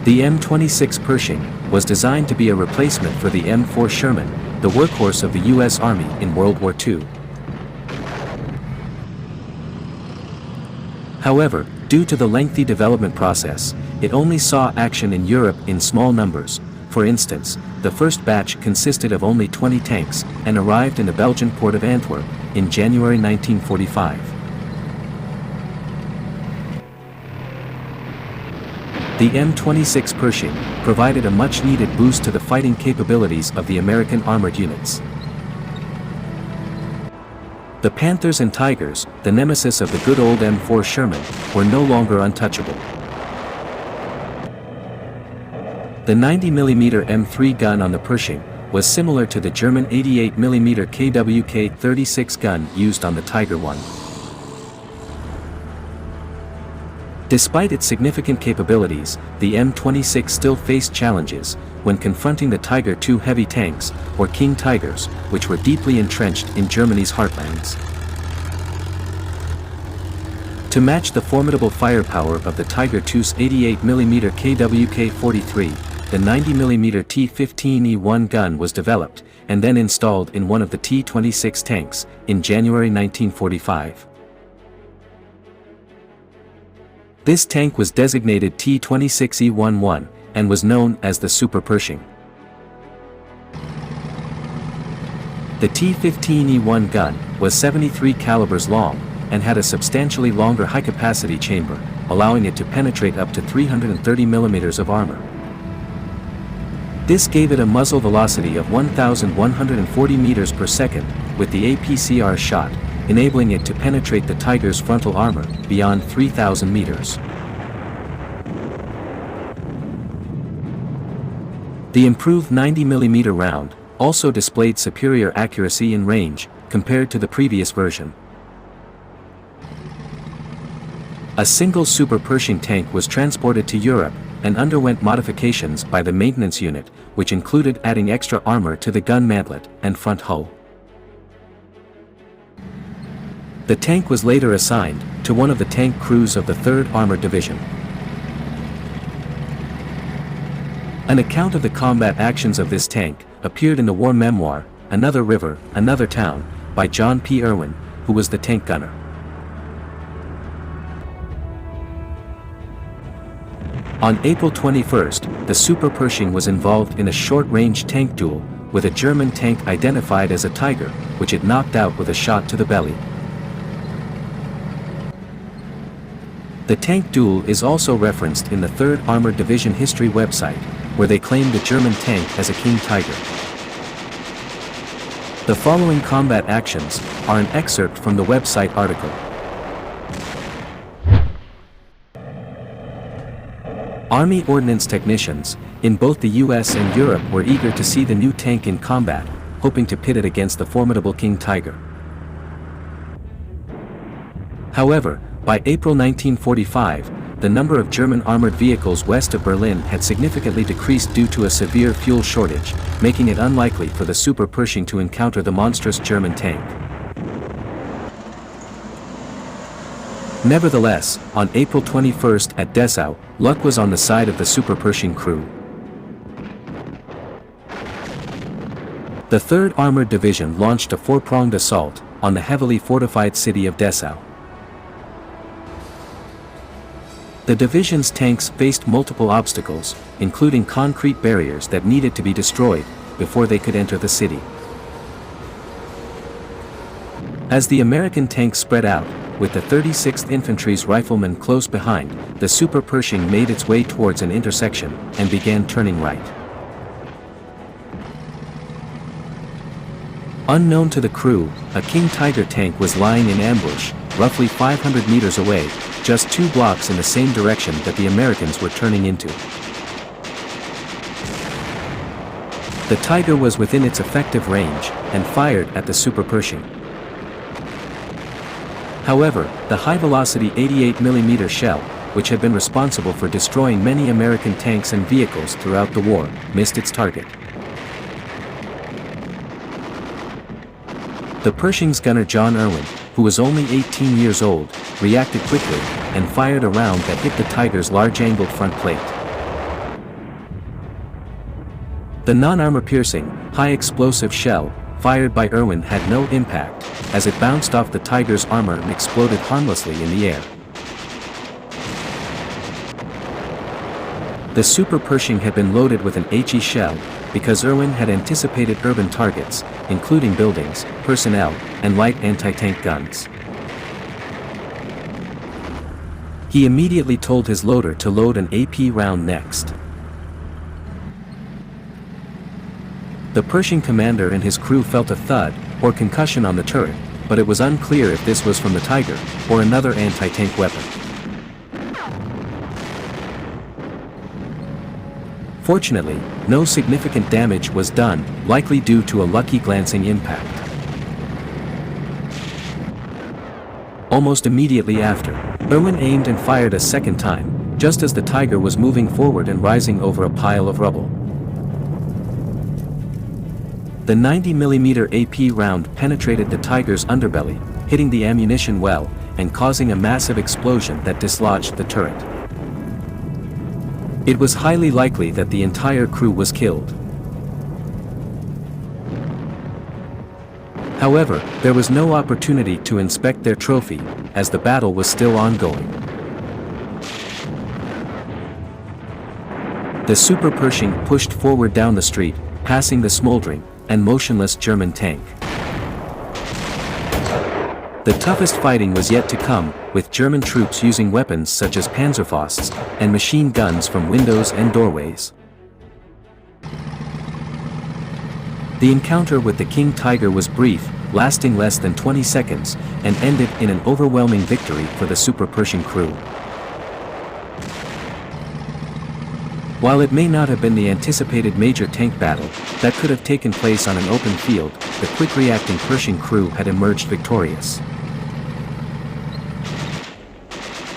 The M26 Pershing was designed to be a replacement for the M4 Sherman, the workhorse of the U.S. Army in World War II. However, due to the lengthy development process, it only saw action in Europe in small numbers. For instance, the first batch consisted of only 20 tanks and arrived in the Belgian port of Antwerp in January 1945. The M26 Pershing provided a much-needed boost to the fighting capabilities of the American armored units. The Panthers and Tigers, the nemesis of the good old M4 Sherman, were no longer untouchable. The 90mm M3 gun on the Pershing was similar to the German 88mm KWK-36 gun used on the Tiger I. Despite its significant capabilities, the M26 still faced challenges when confronting the Tiger II heavy tanks, or King Tigers, which were deeply entrenched in Germany's heartlands. To match the formidable firepower of the Tiger II's 88mm KWK-43, the 90mm T-15E1 gun was developed, and then installed in one of the T-26 tanks, in January 1945. This tank was designated T-26E11, and was known as the Super Pershing. The T-15E1 gun was 73 calibers long, and had a substantially longer high-capacity chamber, allowing it to penetrate up to 330 mm of armor. This gave it a muzzle velocity of 1,140 meters per second, with the APCR shot, enabling it to penetrate the Tiger's frontal armor beyond 3,000 meters. The improved 90mm round also displayed superior accuracy and range compared to the previous version. A single Super Pershing tank was transported to Europe and underwent modifications by the maintenance unit, which included adding extra armor to the gun mantlet and front hull. The tank was later assigned to one of the tank crews of the 3rd Armored Division. An account of the combat actions of this tank appeared in the war memoir, Another River, Another Town, by John P. Irwin, who was the tank gunner. On April 21, the Super Pershing was involved in a short-range tank duel with a German tank identified as a Tiger, which it knocked out with a shot to the belly. The tank duel is also referenced in the 3rd Armored Division history website, where they claim the German tank as a King Tiger. The following combat actions are an excerpt from the website article. Army ordnance technicians, in both the US and Europe, were eager to see the new tank in combat, hoping to pit it against the formidable King Tiger. However, by April 1945, the number of German armored vehicles west of Berlin had significantly decreased due to a severe fuel shortage, making it unlikely for the Super Pershing to encounter the monstrous German tank. Nevertheless, on April 21 at Dessau, luck was on the side of the Super Pershing crew. The 3rd Armored Division launched a 4-pronged assault on the heavily fortified city of Dessau. The division's tanks faced multiple obstacles, including concrete barriers that needed to be destroyed before they could enter the city. As the American tanks spread out, with the 36th Infantry's riflemen close behind, the Super Pershing made its way towards an intersection and began turning right. Unknown to the crew, a King Tiger tank was lying in ambush, roughly 500 meters away, just 2 blocks in the same direction that the Americans were turning into. The Tiger was within its effective range and fired at the Super Pershing. However, the high-velocity 88mm shell, which had been responsible for destroying many American tanks and vehicles throughout the war, missed its target. The Pershing's gunner John Irwin, who was only 18 years old, reacted quickly, and fired a round that hit the Tiger's large-angled front plate. The non-armor piercing, high-explosive shell, fired by Irwin had no impact, as it bounced off the Tiger's armor and exploded harmlessly in the air. The Super Pershing had been loaded with an HE shell, because Irwin had anticipated urban targets, including buildings, personnel, and light anti-tank guns. He immediately told his loader to load an AP round next. The Pershing commander and his crew felt a thud, or concussion on the turret, but it was unclear if this was from the Tiger, or another anti-tank weapon. Fortunately, no significant damage was done, likely due to a lucky glancing impact. Almost immediately after, Irwin aimed and fired a second time, just as the Tiger was moving forward and rising over a pile of rubble. The 90mm AP round penetrated the Tiger's underbelly, hitting the ammunition well, and causing a massive explosion that dislodged the turret. It was highly likely that the entire crew was killed. However, there was no opportunity to inspect their trophy, as the battle was still ongoing. The Super Pershing pushed forward down the street, passing the smoldering and motionless German tank. The toughest fighting was yet to come, with German troops using weapons such as Panzerfausts and machine guns from windows and doorways. The encounter with the King Tiger was brief, lasting less than 20 seconds, and ended in an overwhelming victory for the Super Pershing crew. While it may not have been the anticipated major tank battle that could have taken place on an open field, the quick-reacting Pershing crew had emerged victorious.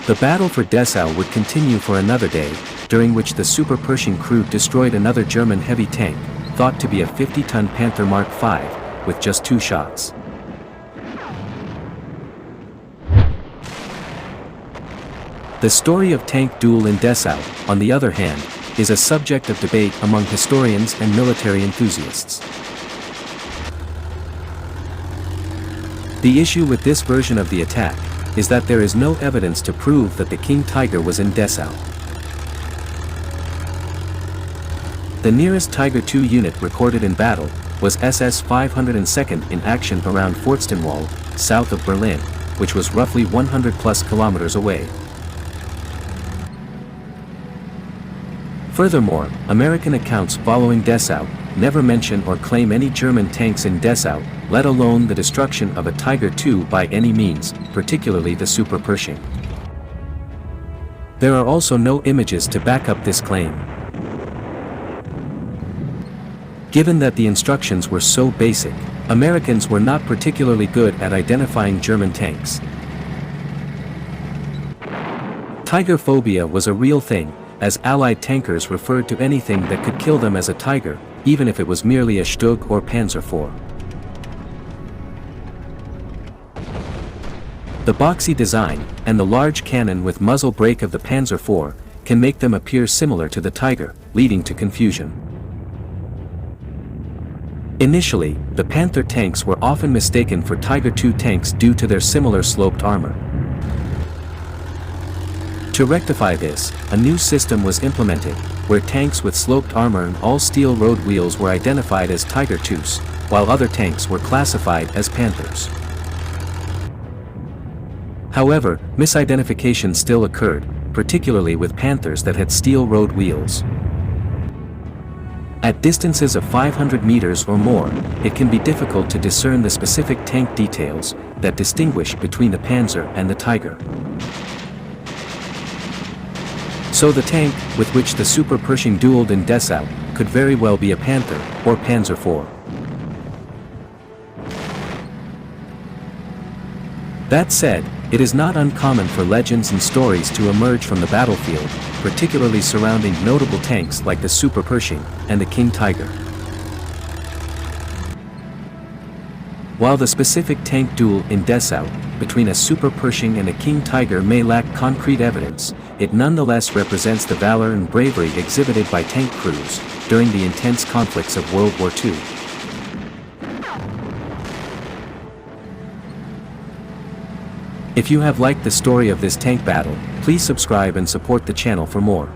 The battle for Dessau would continue for another day, during which the Super Pershing crew destroyed another German heavy tank, thought to be a 50-ton Panther Mark V, with just 2 shots. The story of tank duel in Dessau, on the other hand, is a subject of debate among historians and military enthusiasts. The issue with this version of the attack is that there is no evidence to prove that the King Tiger was in Dessau. The nearest Tiger II unit recorded in battle was SS 502nd in action around Fürstenwald, south of Berlin, which was roughly 100+ kilometers away. Furthermore, American accounts following Dessau never mention or claim any German tanks in Dessau, let alone the destruction of a Tiger II by any means, particularly the Super Pershing. There are also no images to back up this claim. Given that the instructions were so basic, Americans were not particularly good at identifying German tanks. Tiger phobia was a real thing, as Allied tankers referred to anything that could kill them as a Tiger, even if it was merely a Stug or Panzer IV. The boxy design, and the large cannon with muzzle brake of the Panzer IV, can make them appear similar to the Tiger, leading to confusion. Initially, the Panther tanks were often mistaken for Tiger II tanks due to their similar sloped armor. To rectify this, a new system was implemented, where tanks with sloped armor and all-steel road wheels were identified as Tiger IIs, while other tanks were classified as Panthers. However, misidentification still occurred, particularly with Panthers that had steel road wheels. At distances of 500 meters or more, it can be difficult to discern the specific tank details that distinguish between the Panzer and the Tiger. So the tank, with which the Super Pershing dueled in Dessau, could very well be a Panther, or Panzer IV. That said, it is not uncommon for legends and stories to emerge from the battlefield, particularly surrounding notable tanks like the Super Pershing and the King Tiger. While the specific tank duel in Dessau, between a Super Pershing and a King Tiger may lack concrete evidence, it nonetheless represents the valor and bravery exhibited by tank crews during the intense conflicts of World War II. If you have liked the story of this tank battle, please subscribe and support the channel for more.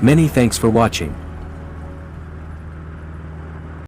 Many thanks for watching.